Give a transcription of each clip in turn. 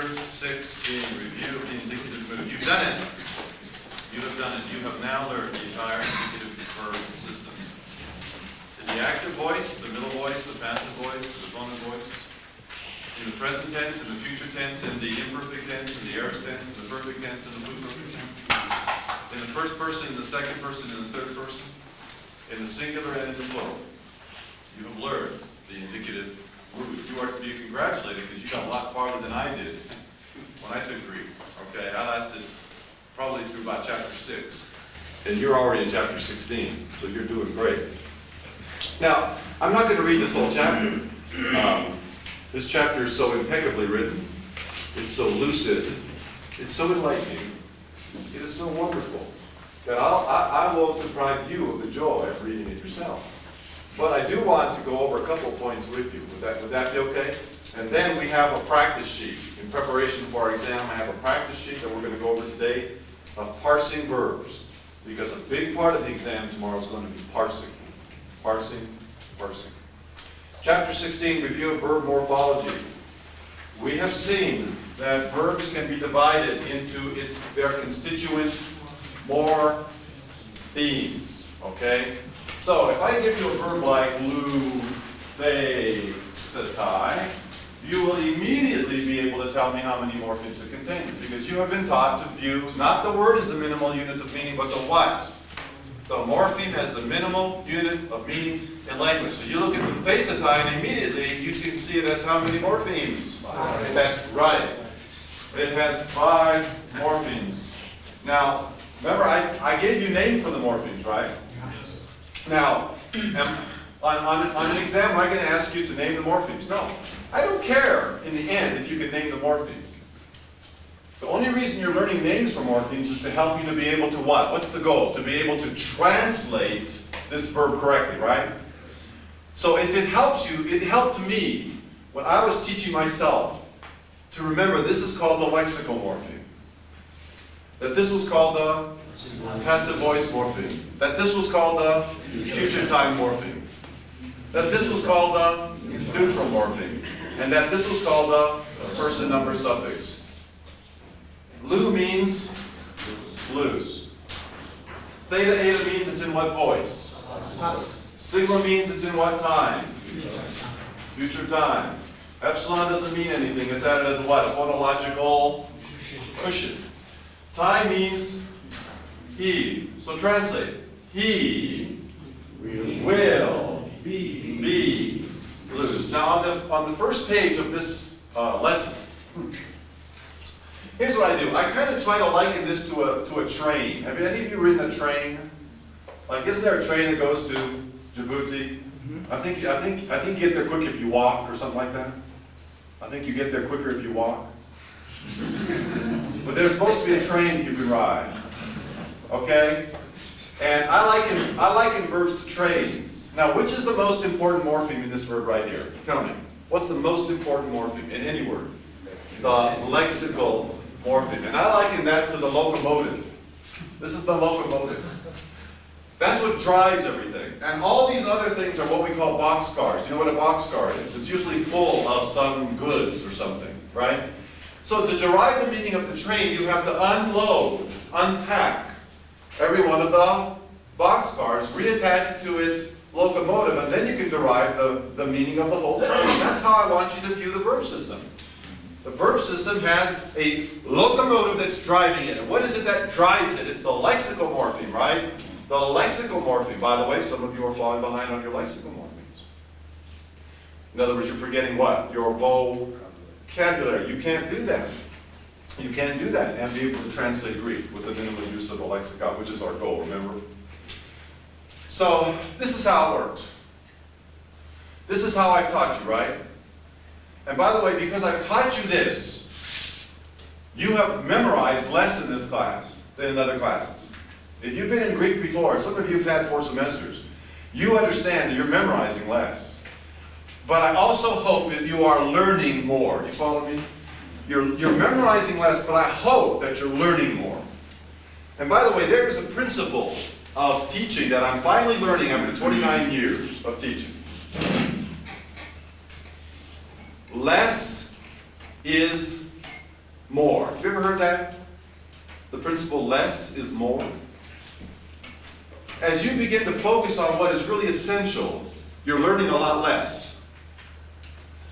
Chapter 16, review of the indicative mood. You've done it. You have done it. You have now learned the entire indicative verb system. In the active voice, the middle voice, the passive voice, the opponent voice. In the present tense, in the future tense, in the imperfect tense, in the aorist tense, in the perfect tense, in the pluperfect tense. In the first person, in the second person, in the third person. In the singular and in the plural. You have learned the indicative mood. You are to be congratulated because you got a lot farther than I did when I took Greek. Okay, I lasted probably through about chapter 6. And you're already in chapter 16, so you're doing great. Now, I'm not going to read this whole chapter. This chapter is so impeccably written. It's so lucid. It's so enlightening. It is so wonderful that I won't deprive you of the joy of reading it yourself. But I do want to go over a couple points with you. Would that be okay? And then we have a practice sheet. In preparation for our exam, I have a practice sheet that we're going to go over today of parsing verbs. Because a big part of the exam tomorrow is going to be parsing. Parsing, parsing. Chapter 16, review of verb morphology. We have seen that verbs can be divided into their constituent morphemes. Okay? So if I give you a verb like luthesetai, you will immediately be able to tell me how many morphemes it contains. Because you have been taught to view not the word as the minimal unit of meaning, but the what? The morpheme as the minimal unit of meaning in language. So you look at luthesetai and immediately you can see it as how many morphemes? 5. That's right. It has 5 morphemes. Now, remember I gave you names for the morphemes, right? Yes. Now, on an exam, am I going to ask you to name the morphemes? No. I don't care in the end if you can name the morphemes. The only reason you're learning names for morphemes is to help you to be able to what? What's the goal? To be able to translate this verb correctly, right? So if it helps you, it helped me when I was teaching myself to remember this is called the lexical morpheme. That this was called the passive voice morpheme. That this was called the future time morpheme. That this was called the neutral morpheme. And that this was called the person number suffix. Lu means blues. Theta eta means it's in what voice? Sigma means it's in what time? Future time. Epsilon doesn't mean anything. It's added as a what? A phonological cushion. Time means he. So translate. He will be blues. Now on the first page of this lesson, here's what I do. I kind of try to liken this to a train. Have any of you ridden a train? Like, isn't there a train that goes to Djibouti? I think you get there quick if you walk or something like that. I think you get there quicker if you walk. But there's supposed to be a train you can ride. Okay? And I liken verbs to trains. Now, which is the most important morpheme in this verb right here? Tell me. What's the most important morpheme in any word? The lexical morpheme. And I liken that to the locomotive. This is the locomotive. That's what drives everything. And all these other things are what we call boxcars. Do you know what a boxcar is? It's usually full of some goods or something, right? So to derive the meaning of the train, you have to unload, unpack every one of the boxcars, reattach it to its locomotive, and then you can derive the meaning of the whole train. That's how I want you to view the verb system. The verb system has a locomotive that's driving it. And what is it that drives it? It's the lexical morpheme, right? The lexical morpheme. By the way, some of you are falling behind on your lexical morphemes. In other words, you're forgetting what? Your vocabulary. You can't do that. You can't do that and be able to translate Greek with the minimal use of the lexicon, which is our goal, remember? So, this is how it works. This is how I've taught you, right? And by the way, because I've taught you this, you have memorized less in this class than in other classes. If you've been in Greek before, some of you have had 4 semesters, you understand that you're memorizing less. But I also hope that you are learning more. Do you follow me? You're memorizing less, but I hope that you're learning more. And by the way, there is a principle of teaching that I'm finally learning after 29 years of teaching. Less is more. Have you ever heard that? The principle less is more. As you begin to focus on what is really essential, you're learning a lot less.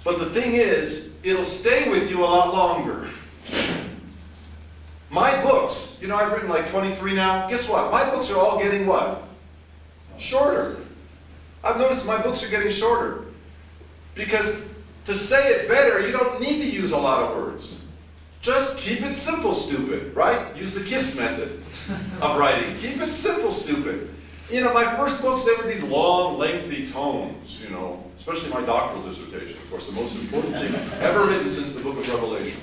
But the thing is, it'll stay with you a lot longer. My books, you know, I've written like 23 now. Guess what? My books are all getting what? Shorter. I've noticed my books are getting shorter. Because to say it better, you don't need to use a lot of words. Just keep it simple, stupid, right? Use the KISS method of writing. Keep it simple, stupid. You know, my first books, they were these long, lengthy tomes, you know, especially my doctoral dissertation. Of course, the most important thing ever written since the book of Revelation.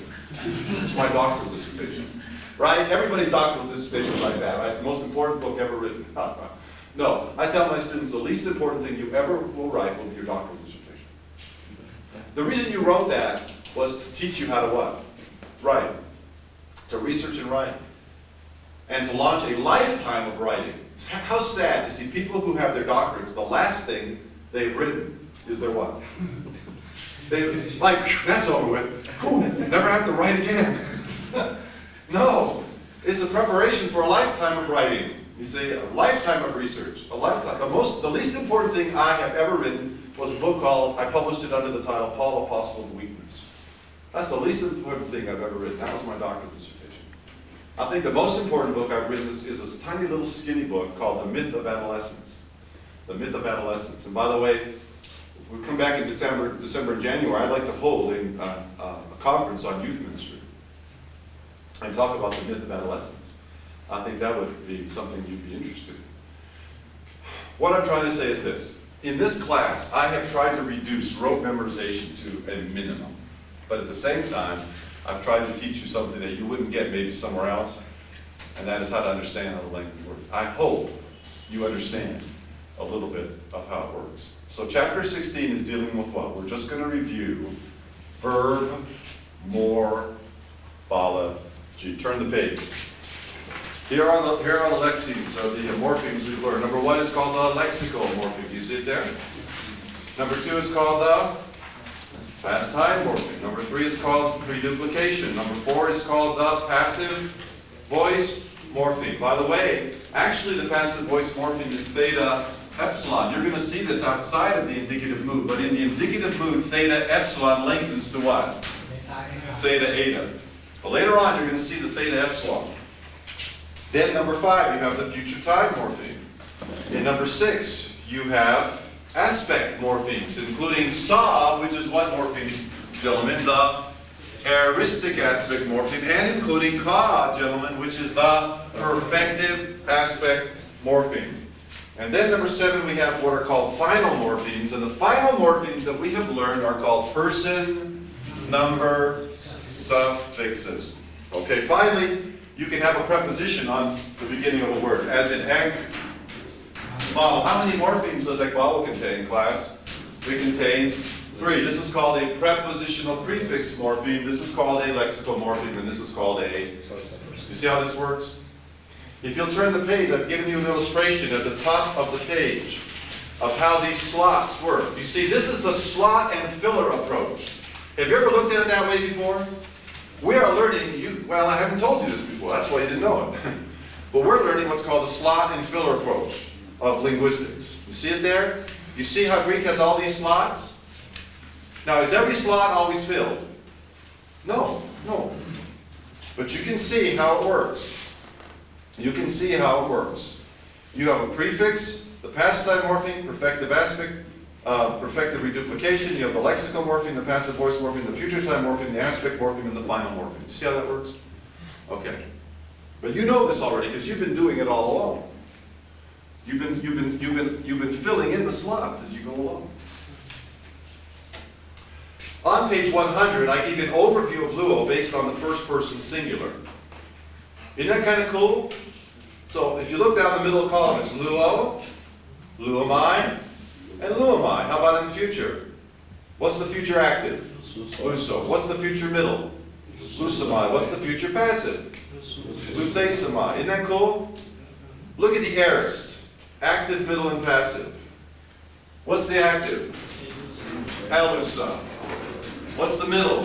It's my doctoral dissertation, right? Everybody's doctoral dissertation is like that, right? It's the most important book ever written. No, I tell my students the least important thing you ever will write will be your doctoral dissertation. The reason you wrote that was to teach you how to what? Write. To research and write. And to launch a lifetime of writing. How sad to see people who have their doctorates, the last thing they've written is their what? They like, that's over with. Whew, never have to write again. No, it's a preparation for a lifetime of writing. You see, a lifetime of research, a lifetime. The least important thing I have ever written was a book called, I published it under the title, Paul, Apostle of Weakness. That's the least important thing I've ever written. That was my doctoral dissertation. I think the most important book I've written is this tiny little skinny book called The Myth of Adolescence. The Myth of Adolescence. And by the way, we come back in December and January, I'd like to hold a conference on youth ministry and talk about the myth of adolescence. I think that would be something you'd be interested in. What I'm trying to say is this. In this class, I have tried to reduce rote memorization to a minimum. But at the same time, I've tried to teach you something that you wouldn't get maybe somewhere else, and that is how to understand how the language works. I hope you understand a little bit of how it works. So chapter 16 is dealing with what? We're just going to review verb, morphology. Turn the page. Here are the lexemes, or the morphemes we've learned. Number 1 is called the lexical morpheme. You see it there? Number 2 is called the past time morpheme. Number 3 is called reduplication. Number 4 is called the passive voice morpheme. By the way, actually the passive voice morpheme is theta epsilon. You're going to see this outside of the indicative mood, but in the indicative mood, theta epsilon lengthens to what? Theta eta. But later on, you're going to see the theta epsilon. Then number 5, you have the future time morpheme. In number 6, you have aspect morphemes, including saw, which is what morpheme, gentlemen? The aoristic aspect morpheme, and including ka, gentlemen, which is the perfective aspect morpheme. And then number 7, we have what are called final morphemes, and the final morphemes that we have learned are called person, number, suffixes. Okay, finally, you can have a preposition on the beginning of a word, as in egg. How many morphemes does ekbalo contain, class? It contains 3. This is called a prepositional prefix morpheme. This is called a lexical morpheme, and this is called a... You see how this works? If you'll turn the page, I've given you an illustration at the top of the page of how these slots work. You see, this is the slot and filler approach. Have you ever looked at it that way before? We are learning, well, I haven't told you this before, that's why you didn't know it. But we're learning what's called the slot and filler approach of linguistics. You see it there? You see how Greek has all these slots? Now, is every slot always filled? No, no. But you can see how it works. You can see how it works. You have a prefix, the past time morpheme, perfective aspect, perfective reduplication. You have the lexical morpheme, the passive voice morpheme, the future time morpheme, the aspect morpheme, and the final morpheme. You see how that works? Okay. But you know this already because you've been doing it all along. You've been filling in the slots as you go along. On page 100, I give you an overview of luo based on the first person singular. Isn't that kind of cool? So if you look down the middle column, it's luo, luomai, and luomai. How about in the future? What's the future active? Luso. What's the future middle? Lusamai. What's the future passive? Luthesamai. Isn't that cool? Look at the aorist. Active, middle, and passive. What's the active? Elusa. What's the middle?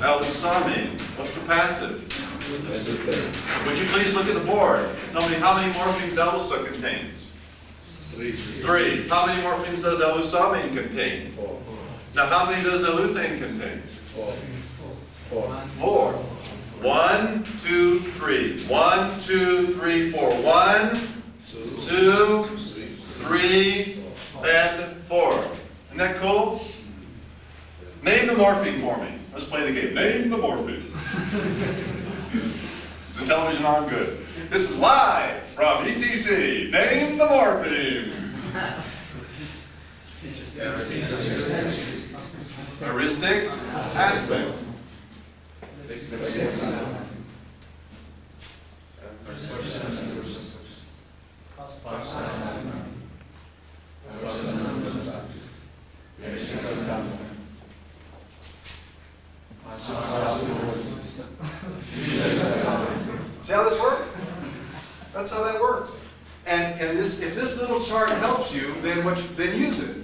Elusami. What's the passive? Would you please look at the board? Tell me how many morphemes elusa contains? 3. How many morphemes does elusamine contain? 4. Now how many does eluthane contain? 4. 4. 1, 2, 3. 1, 2, 3, 4. 1, 2, 3, and 4. Isn't that cool? Name the morpheme for me. Let's play the game. Name the morpheme. The television on good. This is live from ETC. Name the morpheme. Heuristic aspect. See how this works? That's how that works. And this, if this little chart helps you, then use it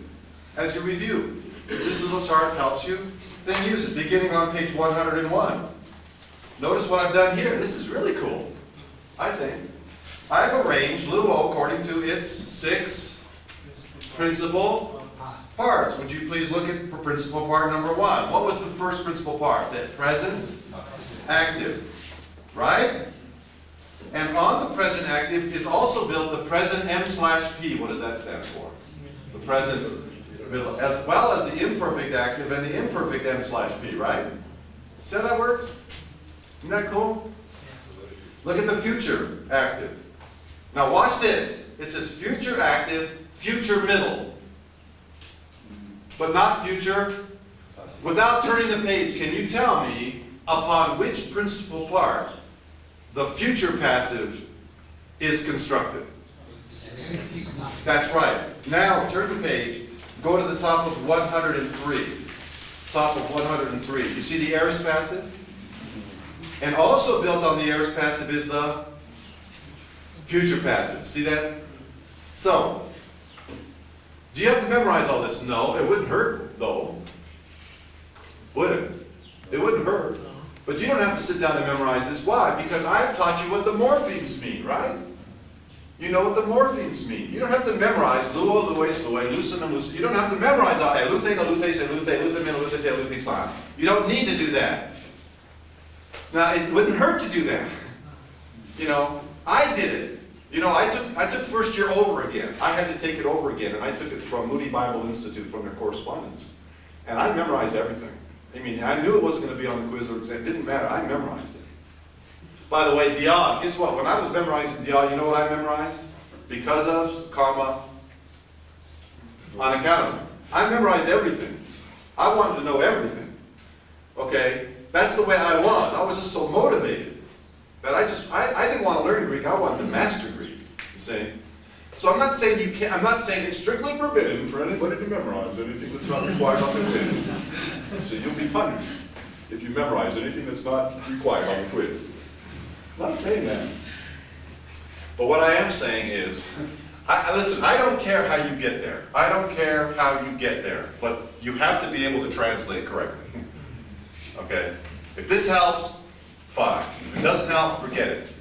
as you review. If this little chart helps you, then use it. Beginning on page 101. Notice what I've done here. This is really cool, I think. I've arranged luo according to its 6 principal parts. Would you please look at principal part number 1? What was the first principal part? The present active, right? And on the present active is also built the present M/P. What does that stand for? The present, as well as the imperfect active and the imperfect M/P, right? See how that works? Isn't that cool? Look at the future active. Now watch this. It says future active, future middle. But not future. Without turning the page, can you tell me upon which principal part the future passive is constructed? That's right. Now turn the page. Go to the top of 103. Top of 103. You see the aorist passive? And also built on the aorist passive is the future passive. See that? So, do you have to memorize all this? No, it wouldn't hurt though. Would it? It wouldn't hurt. But you don't have to sit down and memorize this. Why? Because I've taught you what the morphemes mean, right? You know what the morphemes mean. You don't have to memorize luo, lues, lue, lucin, and lucin. You don't have to memorize eluthane, eluthes, eluthe, eluthamin, eluthe, eluthisan. You don't need to do that. Now, it wouldn't hurt to do that. You know, I did it. You know, I took first year over again. I had to take it over again, and I took it from Moody Bible Institute from their correspondence. And I memorized everything. I mean, I knew it wasn't going to be on the quiz or exam. It didn't matter. I memorized it. By the way, dia, guess what? When I was memorizing dia, you know what I memorized? Because of, comma, on account of. I memorized everything. I wanted to know everything. Okay? That's the way I was. I was just so motivated that I didn't want to learn Greek. I wanted to master Greek. You see? So I'm not saying you can't. I'm not saying it's strictly forbidden for anybody to memorize anything that's not required on the quiz. So you'll be punished if you memorize anything that's not required on the quiz. I'm not saying that. But what I am saying is, listen, I don't care how you get there. I don't care how you get there. But you have to be able to translate correctly. Okay? If this helps, fine. If it doesn't help, forget it.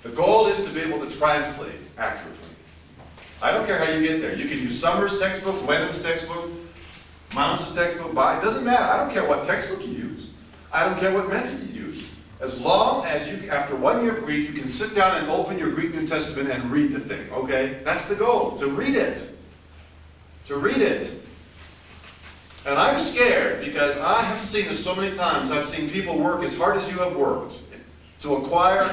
The goal is to be able to translate accurately. I don't care how you get there. You can use Summers' textbook, Wenham's textbook, Mounce's textbook, it doesn't matter. I don't care what textbook you use. I don't care what method you use. As long as you, after 1 year of Greek, you can sit down and open your Greek New Testament and read the thing, okay? That's the goal, to read it. To read it. And I'm scared because I have seen this so many times. I've seen people work as hard as you have worked to acquire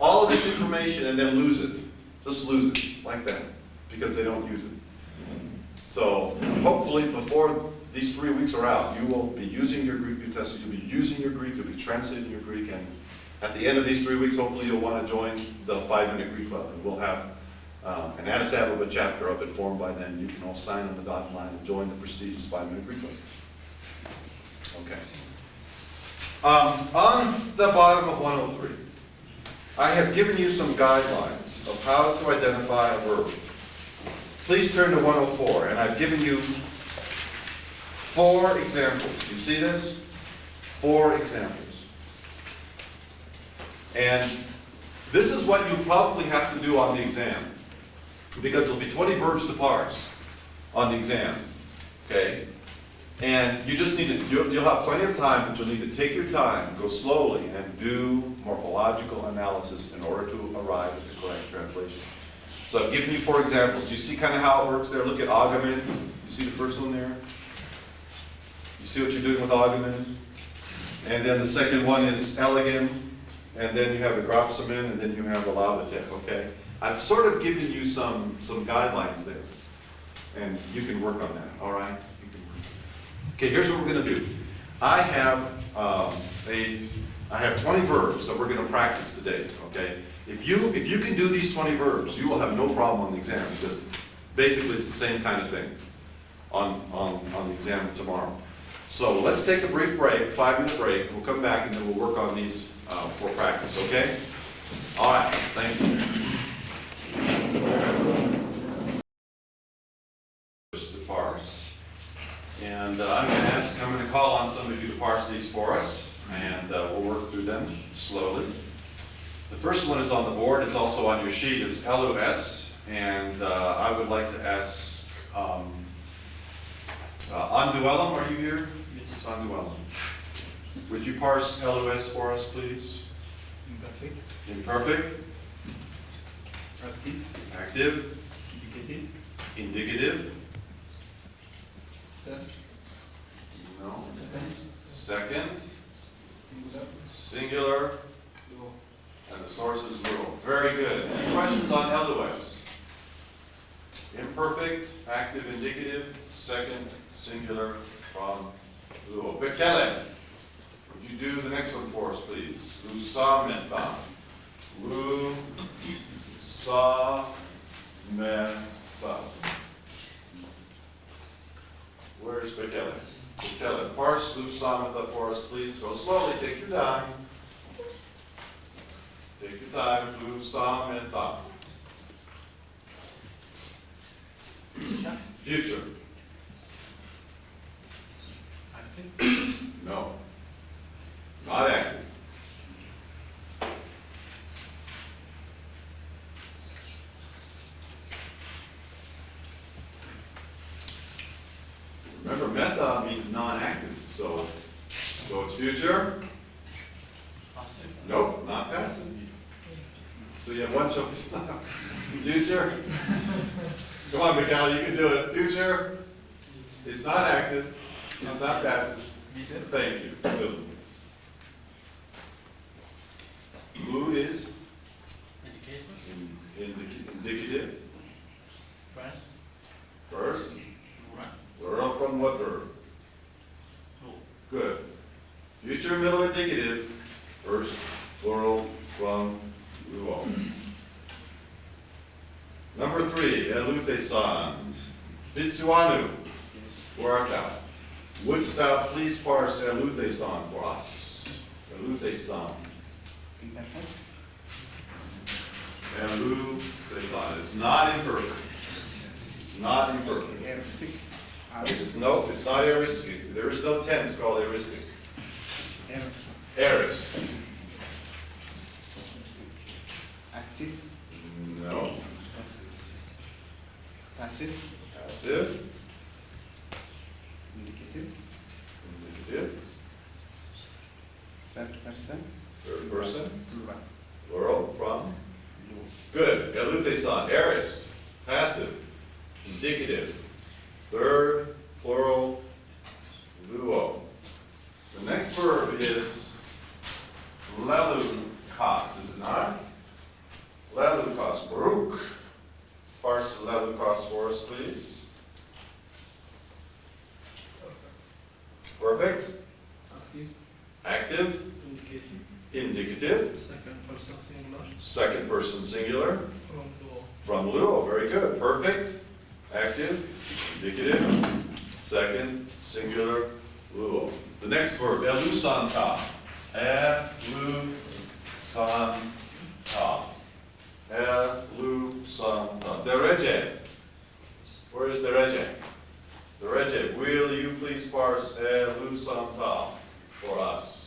all of this information and then lose it. Just lose it, like that, because they don't use it. So hopefully before these 3 weeks are out, you will be using your Greek New Testament, you'll be using your Greek, you'll be translating your Greek, and at the end of these 3 weeks, hopefully you'll want to join the 5-minute Greek club. And we'll have an Anasaboba chapter up at Forum by then. You can all sign on the dotted line and join the prestigious 5-minute Greek club. Okay. On the bottom of 103, I have given you some guidelines of how to identify a verb. Please turn to 104, and I've given you 4 examples. You see this? 4 examples. And this is what you probably have to do on the exam, because there'll be 20 verbs to parse on the exam, okay? And you just need to, you'll have plenty of time, but you'll need to take your time, go slowly, and do morphological analysis in order to arrive at the correct translation. So I've given you 4 examples. You see kind of how it works there? Look at augment. You see the first one there? You see what you're doing with augment? And then the second one is elegant. And then you have the grapsamen, and then you have the laudative, okay? I've sort of given you some guidelines there. And you can work on that, all right? You can work. Okay, here's what we're going to do. I have 20 verbs that we're going to practice today, okay? If you can do these 20 verbs, you will have no problem on the exam, because basically it's the same kind of thing on the exam tomorrow. So let's take a brief break, 5-minute break. We'll come back and then we'll work on these for practice, okay? All right, thank you. To parse. And I'm going to call on some of you to parse these for us, and we'll work through them slowly. The first one is on the board. It's also on your sheet. It's LOS, and I would like to ask Anduelam, are you here? Yes, Anduelam. Would you parse LOS for us, please? Imperfect. Imperfect. Active. Active. Indicative. Indicative. Third. No. Second. Second. Singular. Singular. Plural. And the source is plural. Very good. Any questions on LOS? Imperfect, active, indicative, second, singular, from plural. Bekele. Would you do the next one for us, please? Lusamenta. Lusamenta. Where's Bekele? Bekele. Parse Lusamenta for us, please. Go slowly. Take your time. Take your time. Lusamenta. Future. Active. No. Not active. Remember, meta means non-active, so it's future. Passive. Nope, not passive. So you have one choice now. Future. Come on, Mikhail, you can do it. Future. It's not active. It's not passive. Thank you. Good. Mood is indicative. First. First. Right. Plural from what verb? Good. Future, middle, indicative. First, plural from luo. Number 3, eluthe-san. Bitsuanu. Work out. Wouldst thou please parse eluthe-san for us? Eluthe-san. Imperfect. Eluthe-san. It's not imperfect. It's not imperfect. Aeristic. No, it's not aeristic. There is no tense called aeristic. Aorist. Aorist. Active. No. Passive. Passive. Indicative. Indicative. Third person. Third person. Plural. Plural from. Plural. Good. Eluthe-san. Aorist. Passive. Indicative. Third, plural, luo. The next verb is lelukos, is it not? Lelukos. Baruch. Parse lelukos for us, please. Perfect. Active. Active. Indicative. Indicative. Second person singular. Second person singular. From plural. From luo. Very good. Perfect. Active. Indicative. Second singular luo. The next verb, elusanta. Elusanta. Elusanta. Dereje. Where is dereje? Verb, will you please parse elusanta for us?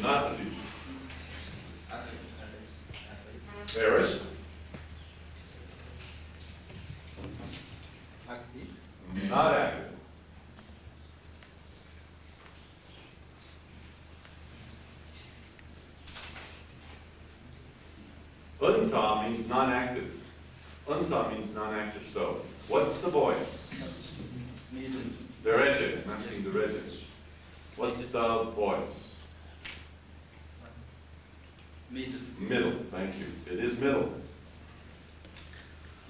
Not the future. Aorist? Active. Not active. Unta means non-active. Unta means non-active. So, what's the voice? Middle. Verb, I'm asking the verb. What's the voice? Middle. Middle, thank you. It is middle.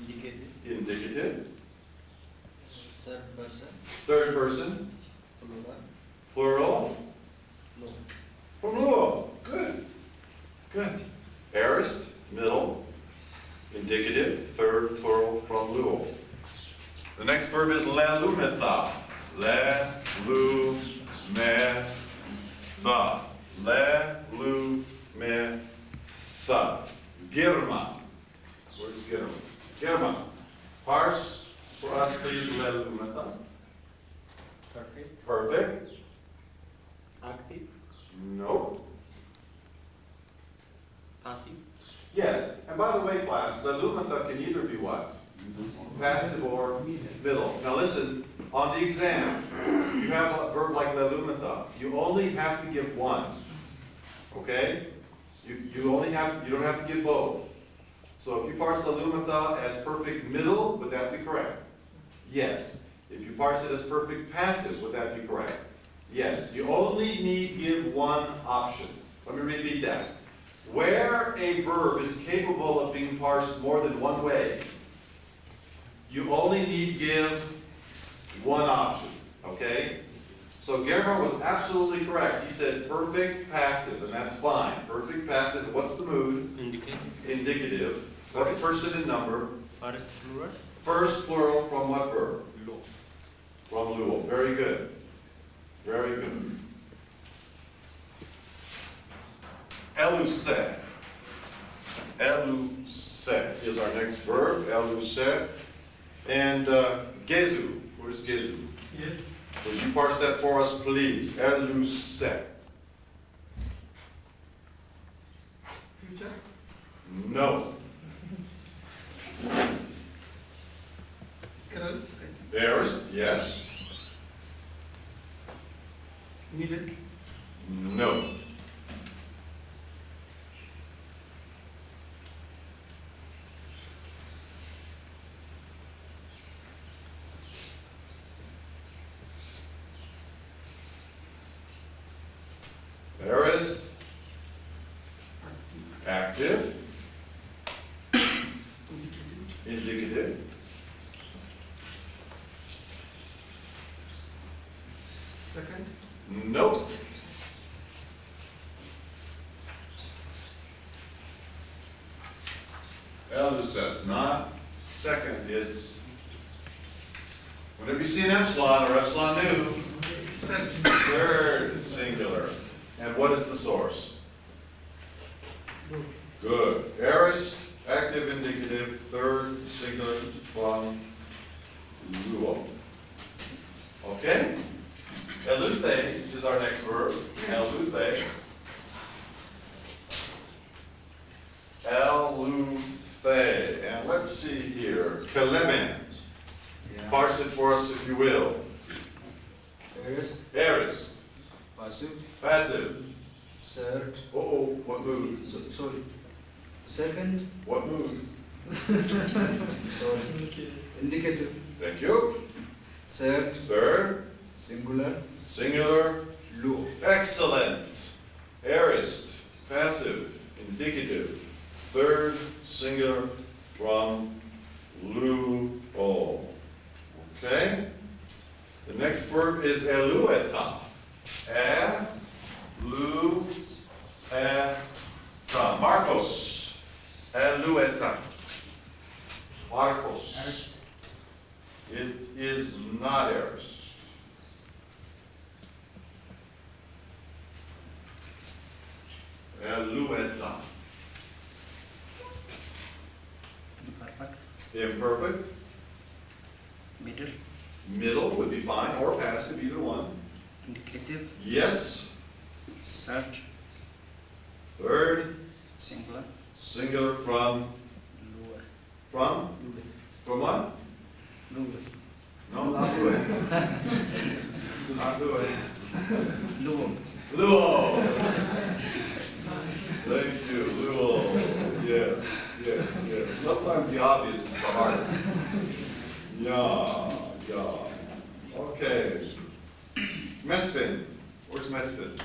Indicative. Indicative. Third person. Third person. Plural. Plural. Low. From Luo. Good. Good. Aorist, middle. Indicative, third plural from Luo. The next verb is lelumetha. Lelumetha. Lelumetha. Girma. Where's Girma? Girma. Parse for us, please. Lelumetha. Perfect. Perfect. Active. No. Passive. Yes. And by the way, class, lelumetha can either be what? Passive or middle. Now listen, on the exam, you have a verb like lelumetha. You only have to give one. Okay? You only have to, you don't have to give both. So if you parse lelumetha as perfect middle, would that be correct? Yes. If you parse it as perfect passive, would that be correct? Yes. You only need give one option. Let me repeat that. Where a verb is capable of being parsed more than one way, you only need give one option, okay? So Gerhard was absolutely correct. He said perfect passive, and that's fine. Perfect passive, what's the mood? Indicative. Indicative. What person and number? First plural. First plural from what verb? Low. From Luo. Very good. Very good. Eluse. Eluse is our next verb. Eluse. And gezu. Where's gezu? Yes. Would you parse that for us, please? Eluse. Future. No. Current. Aorist. Yes. Middle. No. Aorist. Active. Indicative. Second. Nope. Elvis says not. Second, it's whenever you see an epsilon or epsilon nu, third singular. And what is the source? Good. Aorist, active, indicative, third singular from luo. Okay? Eluthe is our next verb. Eluthe. Eluthe. And let's see here. Kelemen. Parse it for us if you will. Aorist. Aorist. Passive. Passive. Third. Uh-oh, what mood? Sorry. Second. What mood? Sorry. Okay. Indicative. Thank you. Third. Third. Singular. Singular. Low. Excellent. Aorist. Passive. Indicative. Third. Singular. From. Lu. O. Okay. The next verb is elueta. Elueta. Marcos. Elueta. Marcos. It is not aorist. Elueta. Imperfect. Middle. Middle would be fine, or passive, either one. Indicative. Yes. Third. Third. Singular. Singular from. Lower. From? From what? Lower. No, not do it. Not do it. Lower. Luo. Thank you, Luo. Yes, yes, yes. Sometimes the obvious is the hardest. Yeah, yeah. Okay. Mesfin. Where's Mesfin?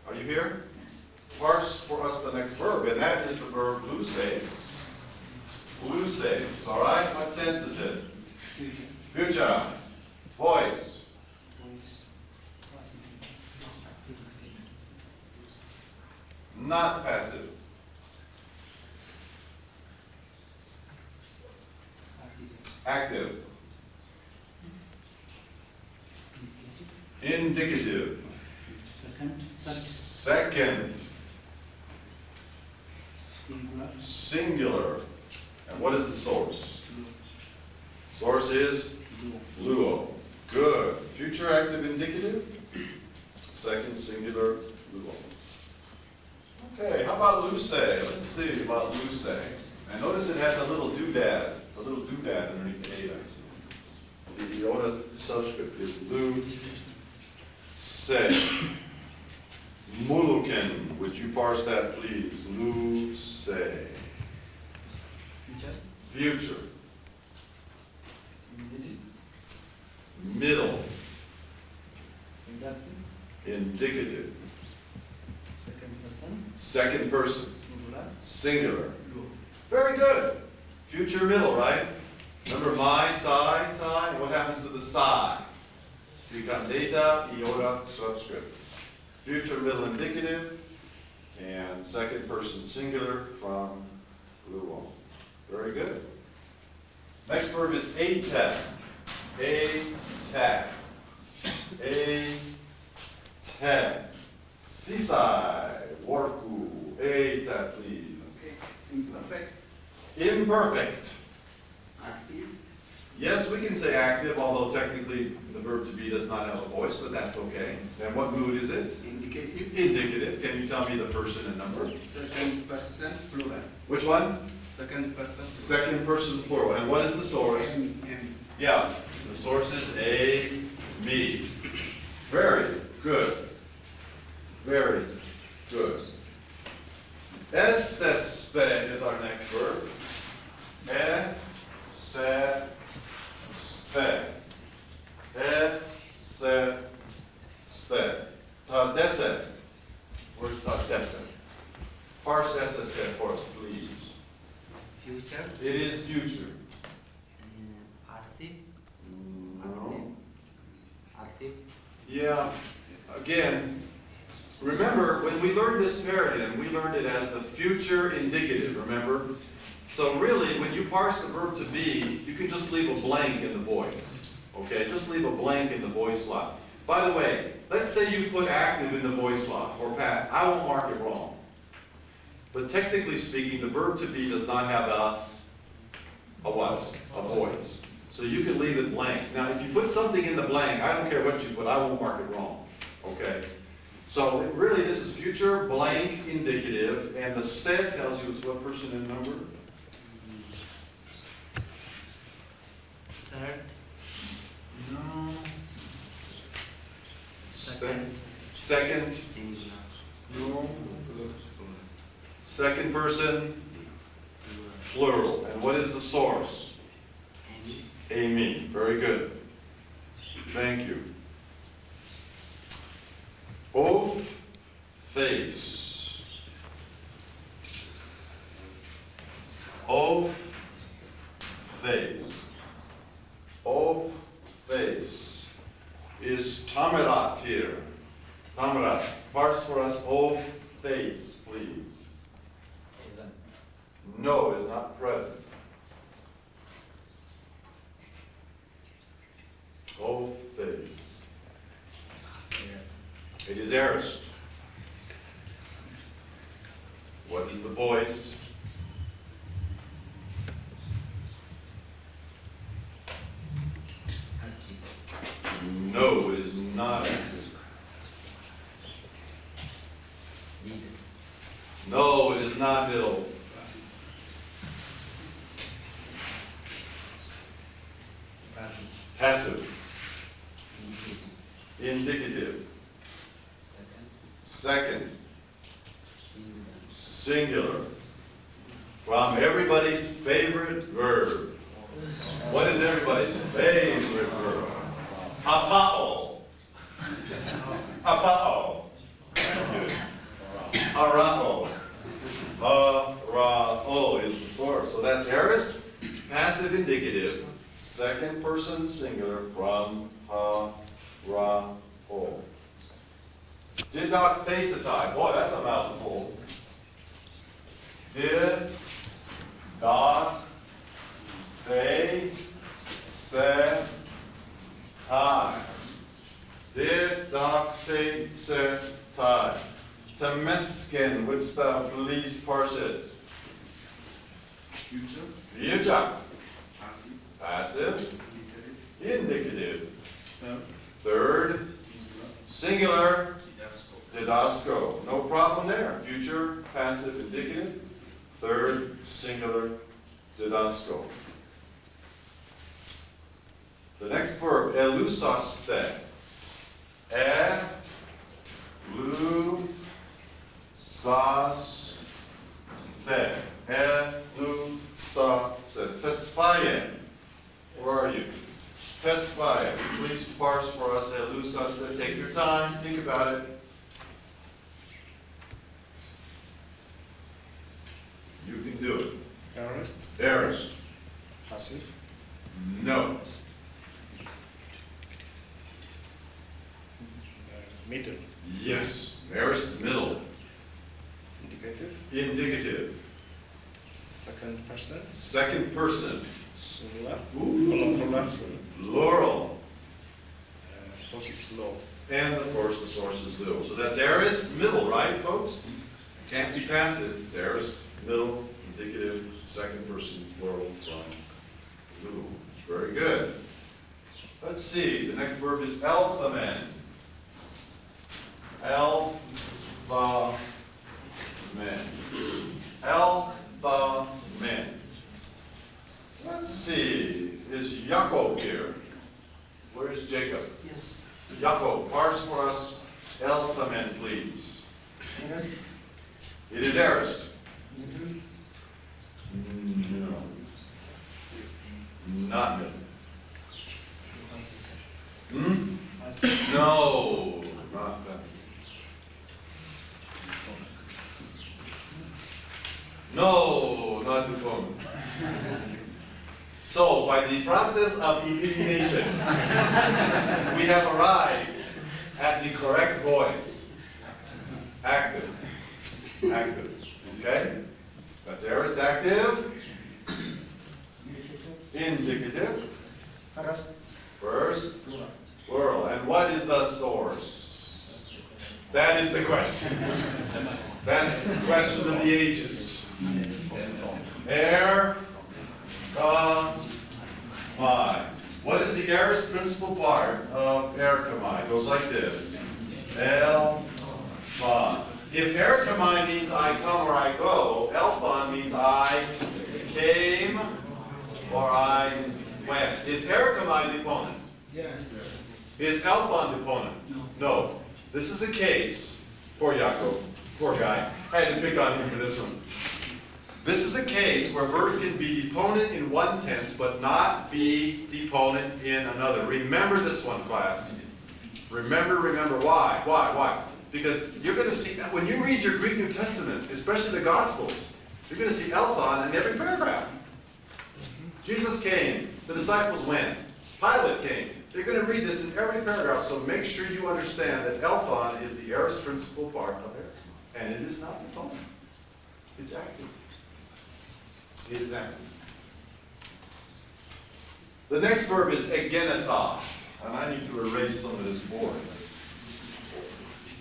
Are you here? Parse for us the next verb, and that is the verb luces. Luces, all right? What tense is it? Future. Voice. Not passive. Active. Indicative. Second. Singular. Singular. And what is the source? Source is luo. Good. Future active indicative. Second singular luo. Okay, how about luce? Let's see about luce. And notice it has a little doodad underneath the A, I see. The iota subscript is luce. Mulukin, would you parse that, please? Luce. Future. Future. Middle. Inductive. Indicative. Second person. Second person. Singular. Singular. Luo. Very good. Future middle, right? Remember my, psi, tie? And what happens to the psi? It becomes eta, iota, subscript. Future middle indicative, and second person singular from luo. Very good. Next verb is atet. Atet. Atet. Seaside. Water cool. Atet, please. Imperfect. Imperfect. Active. Yes, we can say active, although technically the verb to be does not have a voice, but that's okay. And what mood is it? Indicative. Indicative. Can you tell me the person and number? Second person plural. Which one? Second person Second person plural. And what is the source? plural. M. Yeah, the source is A, me. Very good. Very good. Eseste is our next verb. Eseste. Eseste. Tadese. Where's tadese? Parse eseste for us, please. Future, It is future. passive, No. active, Yeah, again, remember, when we learned this paradigm, we learned it as the future indicative, remember? So really, when you parse the verb to be, you can just leave a blank in the voice, okay? Just leave a blank in the voice slot. By the way, let's say you put active in the voice slot, or pat, I won't mark it wrong. But technically speaking, the verb to be does not have a what? A voice. So you can leave it blank. Now, if you put something in the blank, I don't care what you put, I won't mark it wrong, okay? So really, this is future blank indicative, and the set tells you it's what person and number? third, No. second, Second, singular, no. Second person, plural. And what is the source? Amy. Very good. Thank you. Oath, face. Oath, face. Oath, face is tamirat here. Tamirat. Parse for us oath, face, please. No, it is not present. Oath, face. It is aorist. What is the voice? No, it is not active. Lead. No, it is not middle. Passive. Indicative. Second. Second. Singular. From everybody's favorite verb. What is everybody's favorite verb? Apao. Apao. That's good. Arao. Arao is the source. So that's aorist, passive indicative, second person singular from ha, ra, o. Did not face a tie. Boy, that's a mouthful. Did not say se tie. Did not say se tie. Temeskin, would stuff, please parse it. Future. Future. Passive. Passive. Indicative. Indicative. Verb. Third. Singular. Didasco. Didasco. No problem there. Future, passive, indicative. Third, singular, didasco. The next verb, elusaste. Elusaste. Elusaste. Tesfaye. Where are you? Tesfaye. Please parse for us elusaste. Take your time. Think about it. You can do it. Aorist, Aorist. passive, No. middle, Yes. Aorist, middle. indicative, Indicative. second person, Second person. singular, Ooh. plural, Plural. source is low. And of course, the source is little. So that's aorist, middle, right, folks? Can't be passive. It's aorist, middle, indicative, second person, plural, from little. Very good. Let's see. The next verb is alphamen. Alphamen. Alphamen. Let's see. Is Yaakov here? Where's Jacob? Yes. Yaakov, parse for us alphamen, please. Aorist. It is aorist. Middle. No. Not middle. Passive. Hmm? Passive. No, not that. No, not the phone. So, by the process of elimination, we have arrived at the correct voice. Active. Active. Okay? That's aorist active. Indicative. First. First. Plural. Plural. And what is the source? That is the question. That's the question of the ages. Air, my. What is the aorist principal part of erkamai? It goes like this. Elphon. If erkamai means I come or I go, elphon means I came or I went. Is erkamai the opponent? Yes. Is elphon the opponent? No. This is a case, poor Yaakov, poor guy. I had to pick on him for this one. This is a case where verb can be deponent in one tense, but not be deponent in another. Remember this one, class. Remember why? Why? Because you're going to see, when you read your Greek New Testament, especially the Gospels, you're going to see elphon in every paragraph. Jesus came, the disciples went, Pilate came. You're going to read this in every paragraph, so make sure you understand that elphon is the aorist principal part of it, and it is not deponent. It's active. It is active. The next verb is egeneta, and I need to erase some of this board.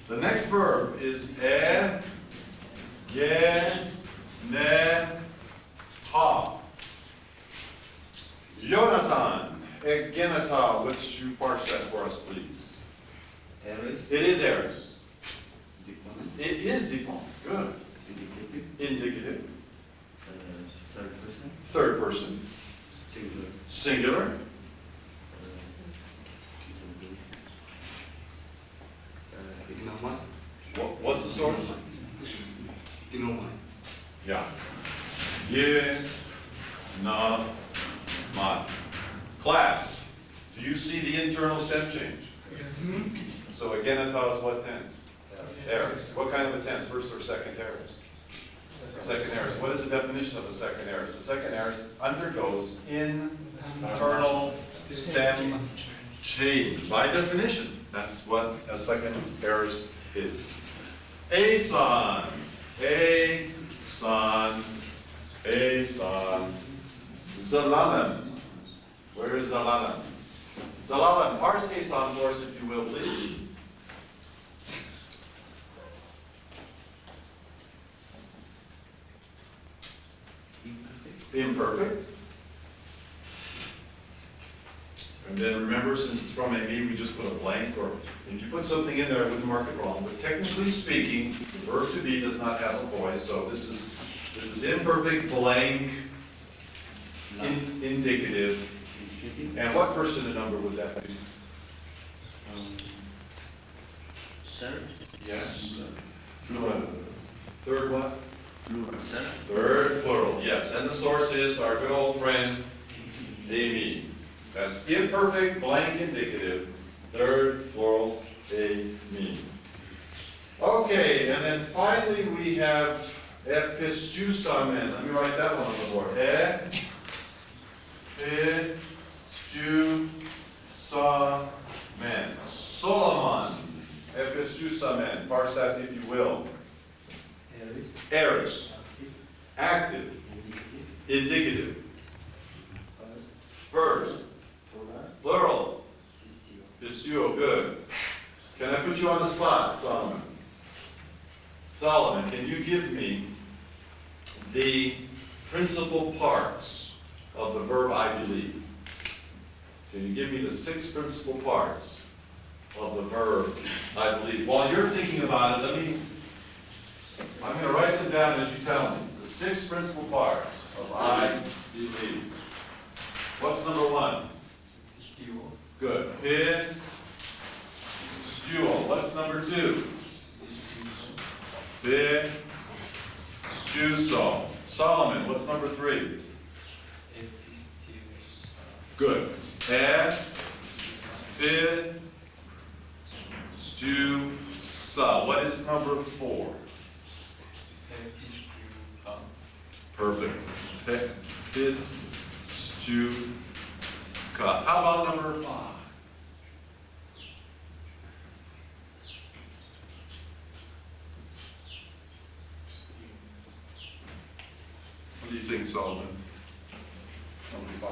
The next verb is egeneta. Jonathan Egenata, would you parse that for us, please? Aorist. It is aorist. Deponent. It is deponent. Good. Indicative. Indicative. Third person. Third person. Singular. Singular. Ignoman. What's the source? Ignoman. Yeah. Ye, na, man. Class, do you see the internal stem change? So egenata is what tense? Aorist. What kind of a tense? First or second aorist? Second aorist. What is the definition of a second aorist? The second aorist undergoes internal stem change. By definition, that's what a second aorist is. Ason. Ason. Ason. Zalalam. Where is Zalalam? Zalalam. Parse ason for us, if you will, please. Imperfect. And then remember, since it's from a me, we just put a blank, or if you put something in there, I wouldn't mark it wrong. But technically speaking, the verb to be does not have a voice, so this is imperfect, blank, indicative. And what person and number would that be? Third. Yes. Plural. Third what? Plural. Third. Third plural, yes. And the source is our good old friend, Amy. That's imperfect, blank, indicative. Third plural, Amy. Okay, and then finally we have epistusamen. Let me write that one on the board. Epistusamen. Solomon. Epistusamen. Parse that if you will. Aorist. Aorist. Active. Indicative. Indicative. First. Plural. Pistuo, good. Can I put you on the spot, Solomon? Solomon, can you give me the principal parts of the verb I believe? Can you give me the 6 principal parts of the verb I believe? While you're thinking about it, I'm going to write them down as you tell me. The 6 principal parts of I believe. What's number 1? Good. Pistuo. What's number 2? Pistuso. Solomon, what's number 3? Good. Pistusa. What is number 4? Perfect. Pistuka. How about number 5? What do you think, Solomon? Number 5.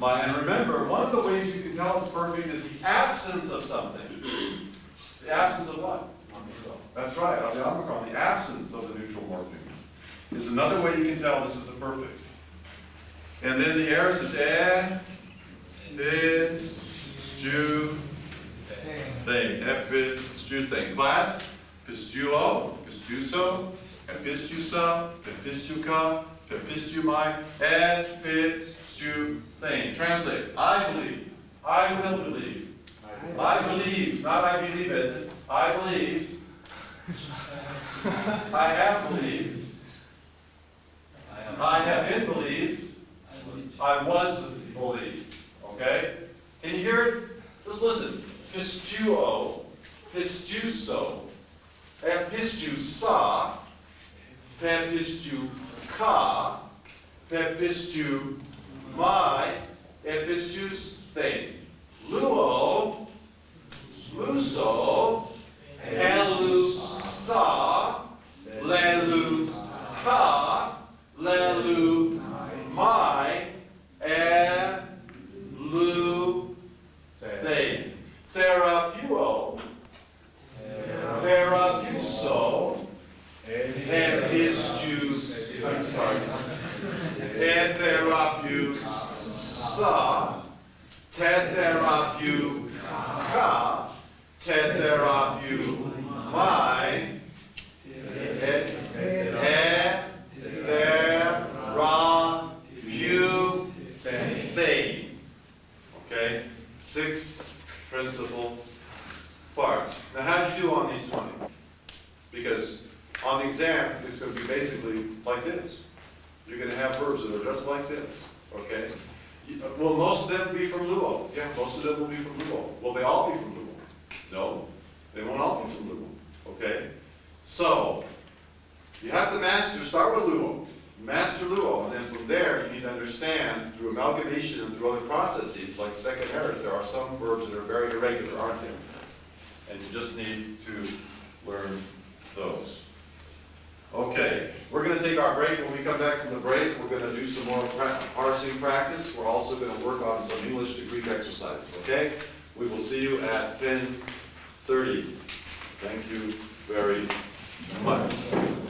And remember, one of the ways you can tell it's perfect is the absence of something. The absence of what? That's right, on the omicron, the absence of the neutral morpheme is another way you can tell this is the perfect. And then the aorist is pistu thing. Epistu thing. Class, pistuo, pistuso, epistusa, epistuka, epistumai, epistu thing. Translate. I believe. I will believe. I believe, not I believe it. I believe. I have believed. I have been believed. I was believed. Okay? Can you hear it? Just listen. Pistuo, pistuso, epistusa, epistuka, epistumai, epistus thing. Luo, luso, elusa, leluka, lelumai, elu. ka, tetheramai, they. Okay? 6 principal parts. Now, how'd you do on these 20? Because on the exam, it's going to be basically like this. You're going to have verbs that are just like this. Okay? Will most of them be from Luo? Yeah, most of them will be from Luo. Will they all be from Luo? No, they won't all be from Luo. Okay? So, you have to start with Luo. Master Luo, and then from there, you need to understand through amalgamation and through other processes, like second aorist, there are some verbs that are very irregular, aren't there? And you just need to learn those. Okay, we're going to take our break. When we come back from the break, we're going to do some more parsing practice. We're also going to work on some English to Greek exercises, okay? We will see you at 10:30. Thank you very much.